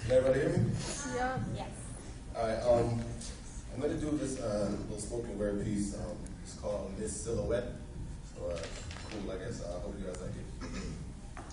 Can everybody hear me? Yeah. Yes. All right. I'm going to do this little spoken word piece. It's called Miss Silhouette. So, cool, I guess. I hope you guys like it.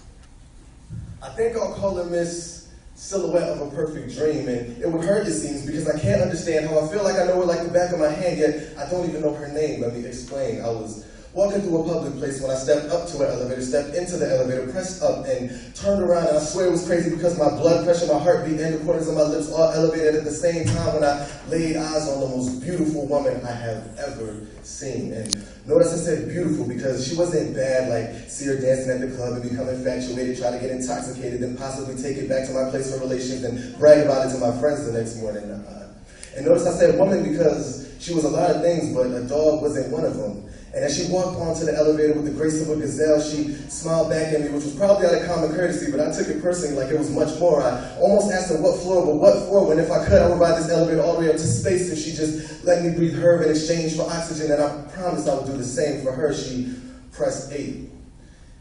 I think I'll call her Miss Silhouette of a Perfect Dream, and it would hurt, it seems, because I can't understand how I feel like I know her like the back of my hand, yet I don't even know her name. Let me explain. I was walking through a public place when I stepped up to an elevator, stepped into the elevator, pressed up, and turned around, and I swear it was crazy because my blood pressure, my heartbeat, and the corners of my lips all elevated at the same time when I laid eyes on the most beautiful woman I have ever seen. And notice I said beautiful because she wasn't bad, like see her dancing at the club and become infatuated, try to get intoxicated, then possibly take it back to my place for relations and brag about it to my friends the next morning. And notice I said woman because she was a lot of things, but a dog wasn't one of them. And as she walked onto the elevator with the grace of a gazelle, she smiled back at me, which was probably out of common courtesy, but I took it personally like it was much more. I almost asked her what floor, but what for, when if I could, I would ride this elevator all the way up to space if she just let me breathe her in exchange for oxygen, and I promised I would do the same for her. She pressed 8.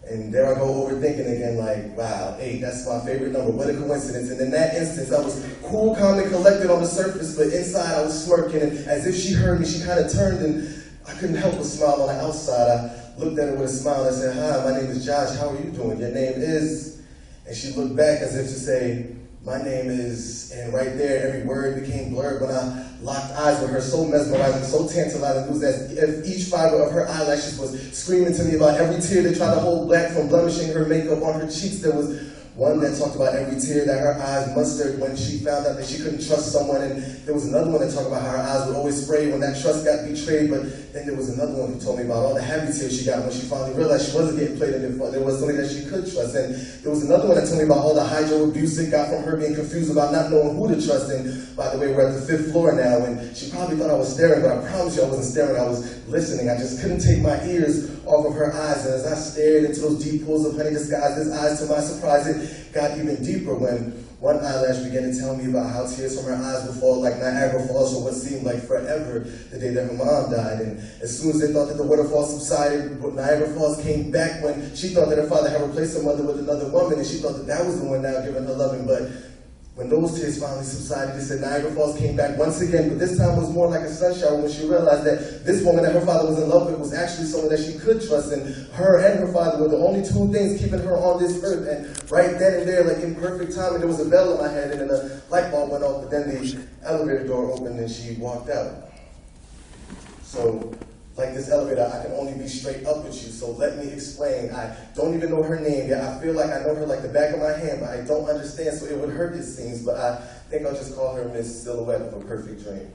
And there I go overthinking again, like, wow, 8, that's my favorite number, what a coincidence. And in that instance, I was cool, calm, and collected on the surface, but inside I was smirking, and as if she heard me, she kind of turned, and I couldn't help but smile on the outside. I looked at her with a smile and I said, hi, my name is Josh, how are you doing? Your name is? And she looked back as if to say, my name is, and right there, every word became blurred when I locked eyes with her, so mesmerizing, so tantalizing. It was as if each fiber of her eyelashes was screaming to me about every tear that tried to hold back from blemishing her makeup on her cheeks. There was one that talked about every tear that her eyes mustered when she found out that she couldn't trust someone, and there was another one that talked about how her eyes would always spray when that trust got betrayed, but then there was another one who told me about all the happy tears she got when she finally realized she wasn't getting played in the front. There was somebody that she could trust, and there was another one that told me about all the hydro abuse it got from her being confused about not knowing who to trust, and by the way, we're at the 5th floor now, and she probably thought I was staring, but I promise you I wasn't staring, I was listening. I just couldn't take my ears off of her eyes, and as I stared into those deep pools of honey disguised as eyes, to my surprise, it got even deeper when one eyelash began to tell me about how tears from her eyes would fall like Niagara Falls for what seemed like forever the day that her mom died. And as soon as they thought that the waterfall subsided, Niagara Falls came back when she thought that her father had replaced her mother with another woman, and she thought that that was the one now giving her loving. But when those tears finally subsided, they said Niagara Falls came back once again, but this time was more like a sun shower when she realized that this woman that her father was in love with was actually someone that she could trust, and her father were the only two things keeping her on this earth. And right then and there, like in perfect timing, there was a bell in my head, and then a light bulb went off, but then the elevator door opened and she walked out. So, like this elevator, I can only be straight up with you, so let me explain. I don't even know her name yet. I feel like I know her like the back of my hand, but I don't understand, so it would hurt, it seems, but I think I'll just call her Miss Silhouette of a Perfect Dream.